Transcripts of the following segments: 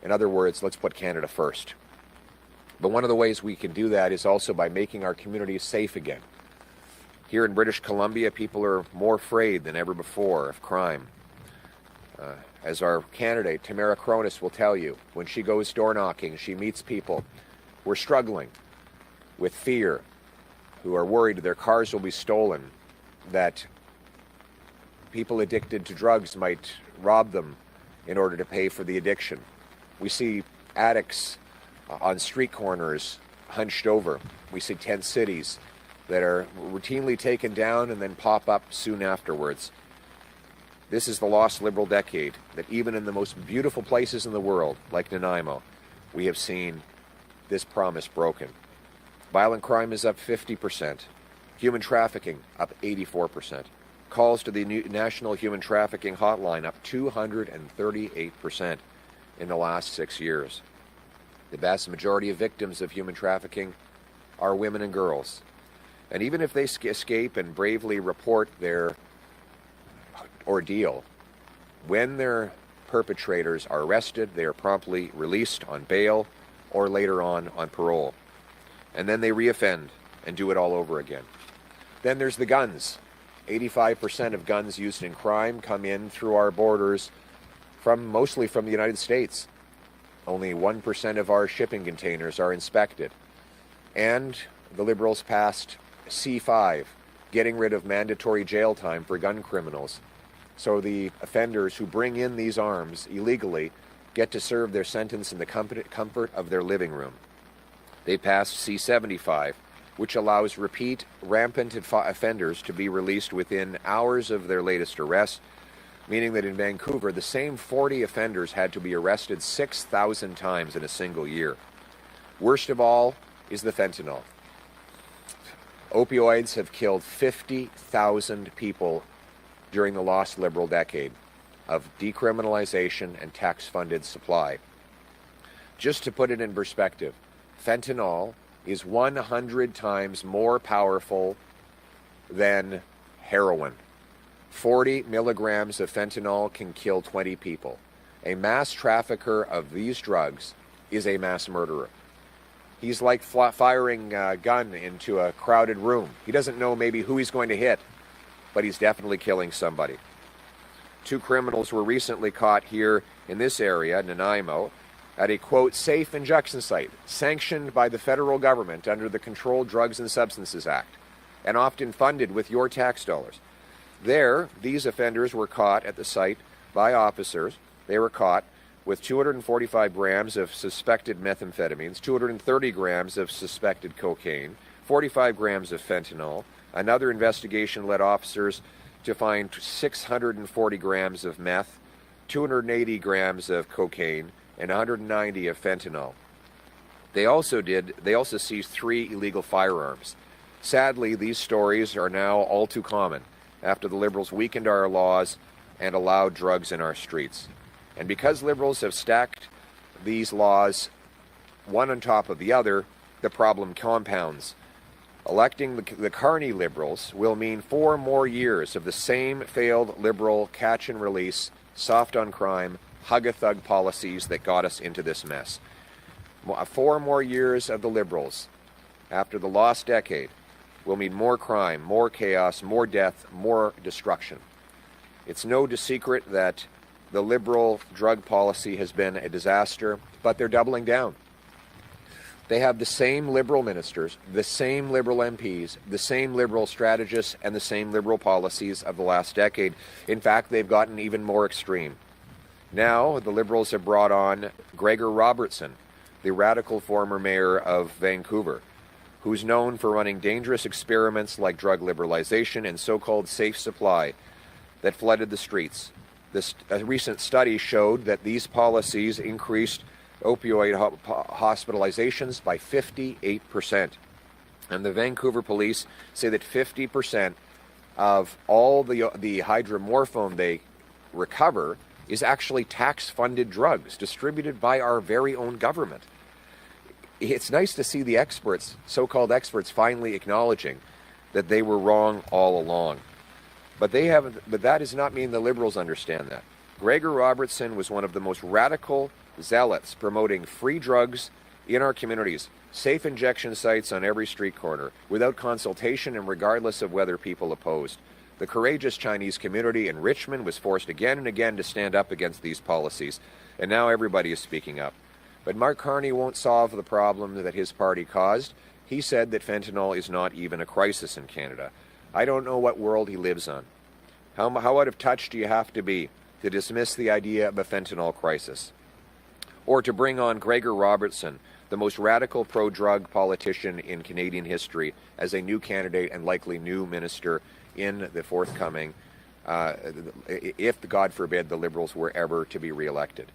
In other words, let's put Canada first. But one of the ways we can do that is also by making our communities safe again. Here in British Columbia, people are more afraid than ever before of crime. As our candidate, Tamara Cronus, will tell you, when she goes door knocking, she meets people who are struggling with fear, who are worried their cars will be stolen, that people addicted to drugs might rob them in order to pay for the addiction. We see addicts on street corners hunched over. We see tent cities that are routinely taken down and then pop up soon afterwards. This is the lost Liberal decade, that even in the most beautiful places in the world, like Nanaimo, we have seen this promise broken. Violent crime is up 50%. Human trafficking up 84%. Calls to the National Human Trafficking Hotline up 238% in the last 6 years. The vast majority of victims of human trafficking are women and girls. And even if they escape and bravely report their ordeal, when their perpetrators are arrested, they are promptly released on bail or later on parole. And then they reoffend and do it all over again. Then there's the guns. 85% of guns used in crime come in through our borders mostly from the United States. Only 1% of our shipping containers are inspected. And the Liberals passed C5, getting rid of mandatory jail time for gun criminals. So the offenders who bring in these arms illegally get to serve their sentence in the comfort of their living room. They passed C75, which allows repeat rampant offenders to be released within hours of their latest arrest, meaning that in Vancouver, the same 40 offenders had to be arrested 6,000 times in a single year. Worst of all is the fentanyl. Opioids have killed 50,000 people during the lost Liberal decade of decriminalization and tax-funded supply. Just to put it in perspective, fentanyl is 100 times more powerful than heroin. 40 milligrams of fentanyl can kill 20 people. A mass trafficker of these drugs is a mass murderer. He's like firing a gun into a crowded room. He doesn't know maybe who he's going to hit, but he's definitely killing somebody. 2 criminals were recently caught here in this area, Nanaimo, at a, quote, safe injection site, sanctioned by the federal government under the Controlled Drugs and Substances Act, and often funded with your tax dollars. There, these offenders were caught at the site by officers. They were caught with 245 grams of suspected methamphetamines, 230 grams of suspected cocaine, 45 grams of fentanyl. Another investigation led officers to find 640 grams of meth, 280 grams of cocaine, and 190 of fentanyl. They also seized 3 illegal firearms. Sadly, these stories are now all too common after the Liberals weakened our laws and allowed drugs in our streets. And because Liberals have stacked these laws one on top of the other, the problem compounds. Electing the Carney Liberals will mean 4 more years of the same failed Liberal catch and release, soft on crime, hug-a-thug policies that got us into this mess. 4 more years of the Liberals after the lost decade will mean more crime, more chaos, more death, more destruction. It's no secret that the Liberal drug policy has been a disaster, but they're doubling down. They have the same Liberal ministers, the same Liberal MPs, the same Liberal strategists, and the same Liberal policies of the last decade. In fact, they've gotten even more extreme. Now, the Liberals have brought on Gregor Robertson, the radical former mayor of Vancouver, who's known for running dangerous experiments like drug liberalization and so-called safe supply that flooded the streets. A recent study showed that these policies increased opioid hospitalizations by 58%. And the Vancouver police say that 50% of all the hydromorphone they recover is actually tax-funded drugs distributed by our very own government. It's nice to see the experts, so-called experts, finally acknowledging that they were wrong all along. But that does not mean the Liberals understand that. Gregor Robertson was one of the most radical zealots promoting free drugs in our communities, safe injection sites on every street corner, without consultation and regardless of whether people opposed. The courageous Chinese community in Richmond was forced again and again to stand up against these policies, and now everybody is speaking up. But Mark Carney won't solve the problem that his party caused. He said that fentanyl is not even a crisis in Canada. I don't know what world he lives on. How out of touch do you have to be to dismiss the idea of a fentanyl crisis? Or to bring on Gregor Robertson, the most radical pro-drug politician in Canadian history, as a new candidate and likely new minister in the forthcoming, if, God forbid, the Liberals were ever to be reelected.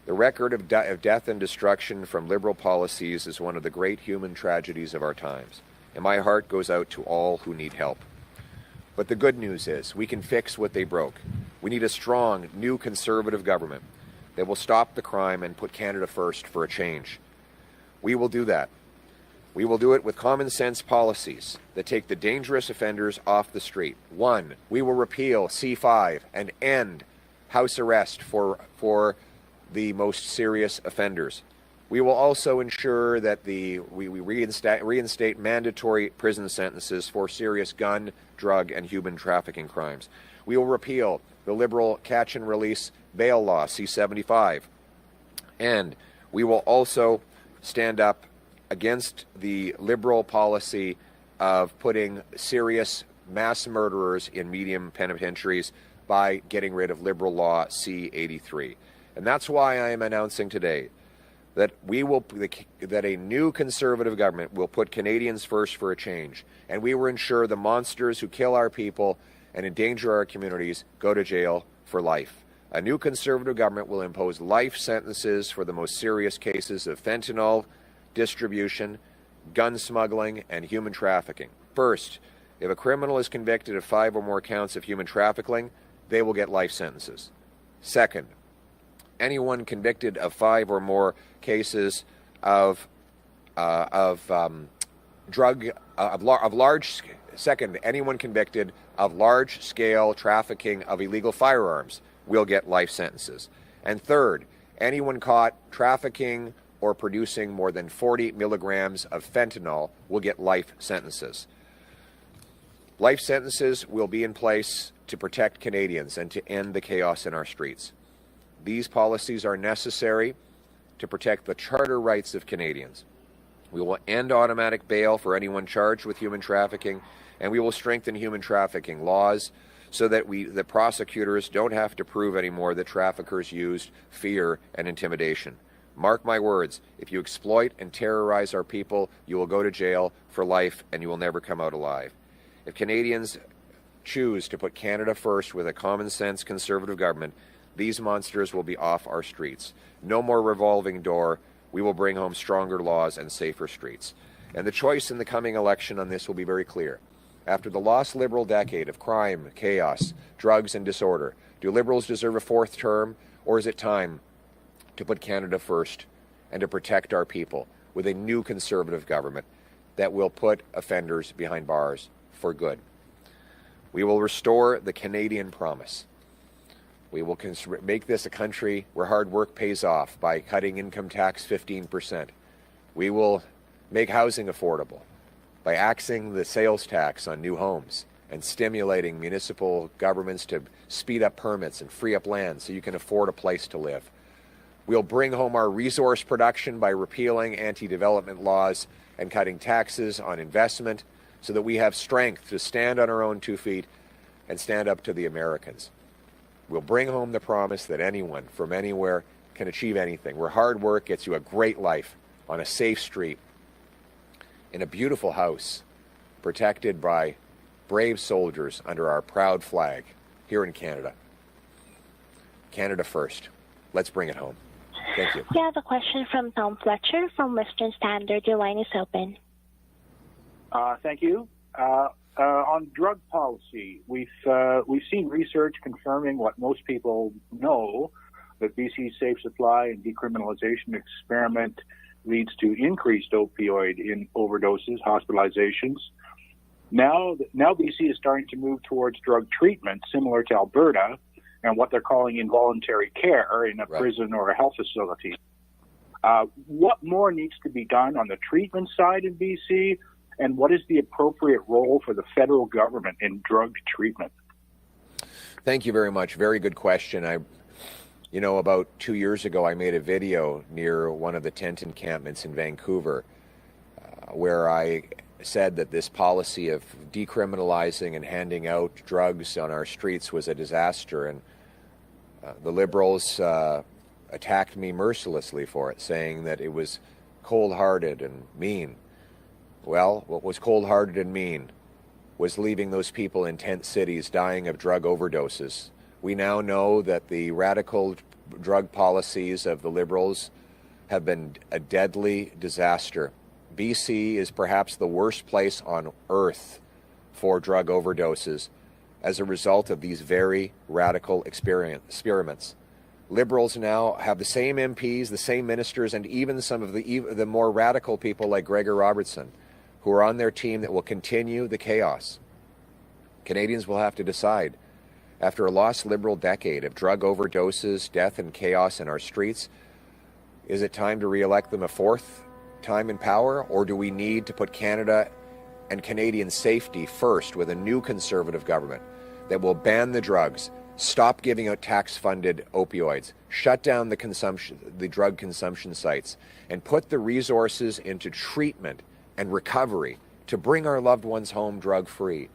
The record of death and destruction from Liberal policies is one of the great human tragedies of our times, and my heart goes out to all who need help. But the good news is we can fix what they broke. We need a strong, new Conservative government that will stop the crime and put Canada first for a change. We will do that. We will do it with common sense policies that take the dangerous offenders off the street. 1, we will repeal C5 and end house arrest for the most serious offenders. We will also ensure that we reinstate mandatory prison sentences for serious gun, drug, and human trafficking crimes. We will repeal the Liberal catch and release bail law, C-75. And we will also stand up against the Liberal policy of putting serious mass murderers in medium penitentiaries by getting rid of Liberal law C-83. And that's why I am announcing today that that a new Conservative government will put Canadians first for a change, and we will ensure the monsters who kill our people and endanger our communities go to jail for life. A new Conservative government will impose life sentences for the most serious cases of fentanyl distribution, gun smuggling, and human trafficking. First, if a criminal is convicted of 5 or more counts of human trafficking, they will get life sentences. Second, anyone convicted of 5 or more cases of anyone convicted of large-scale trafficking of illegal firearms will get life sentences. And third, anyone caught trafficking or producing more than 40 milligrams of fentanyl will get life sentences. Life sentences will be in place to protect Canadians and to end the chaos in our streets. These policies are necessary to protect the charter rights of Canadians. We will end automatic bail for anyone charged with human trafficking, and we will strengthen human trafficking laws so that the prosecutors don't have to prove anymore that traffickers used fear and intimidation. Mark my words, if you exploit and terrorize our people, you will go to jail for life and you will never come out alive. If Canadians choose to put Canada first with a common sense Conservative government, these monsters will be off our streets. No more revolving door. We will bring home stronger laws and safer streets. And the choice in the coming election on this will be very clear. After the lost Liberal decade of crime, chaos, drugs, and disorder, do Liberals deserve a 4th term, or is it time to put Canada first and to protect our people with a new Conservative government that will put offenders behind bars for good? We will restore the Canadian promise. We will make this a country where hard work pays off by cutting income tax 15%. We will make housing affordable by axing the sales tax on new homes and stimulating municipal governments to speed up permits and free up land so you can afford a place to live. We'll bring home our resource production by repealing anti-development laws and cutting taxes on investment so that we have strength to stand on our own 2 feet and stand up to the Americans. We'll bring home the promise that anyone from anywhere can achieve anything, where hard work gets you a great life on a safe street, in a beautiful house, protected by brave soldiers under our proud flag here in Canada. Canada first. Let's bring it home. Thank you. We have a question from Tom Fletcher from Western Standard. Your line is open. Thank you. On drug policy, we've seen research confirming what most people know, that BC's safe supply and decriminalization experiment leads to increased opioid in overdoses, hospitalizations. Now BC is starting to move towards drug treatment similar to Alberta, and what they're calling involuntary care in a Right. prison or a health facility. What more needs to be done on the treatment side in BC, and what is the appropriate role for the federal government in drug treatment? Thank you very much. Very good question. About 2 years ago, I made a video near one of the tent encampments in Vancouver where I said that this policy of decriminalizing and handing out drugs on our streets was a disaster, and the Liberals attacked me mercilessly for it, saying that it was cold-hearted and mean. Well, what was cold-hearted and mean was leaving those people in tent cities dying of drug overdoses. We now know that the radical drug policies of the Liberals have been a deadly disaster. BC is perhaps the worst place on earth for drug overdoses as a result of these very radical experiments. Liberals now have the same MPs, the same ministers, and even some of the more radical people like Gregor Robertson, who are on their team that will continue the chaos. Canadians will have to decide. After a lost Liberal decade of drug overdoses, death, and chaos in our streets, is it time to re-elect them a fourth time in power, or do we need to put Canada and Canadian safety first with a new Conservative government that will ban the drugs, stop giving out tax-funded opioids, shut down the drug consumption sites, and put the resources into treatment and recovery to bring our loved ones home drug-free?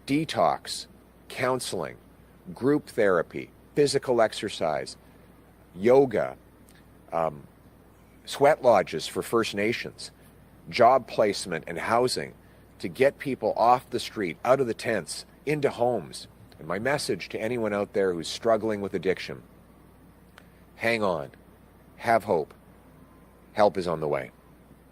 Detox, counseling, group therapy, physical exercise, yoga, sweat lodges for First Nations, job placement and housing to get people off the street, out of the tents, into homes. And my message to anyone out there who's struggling with addiction: hang on, have hope. Help is on the way.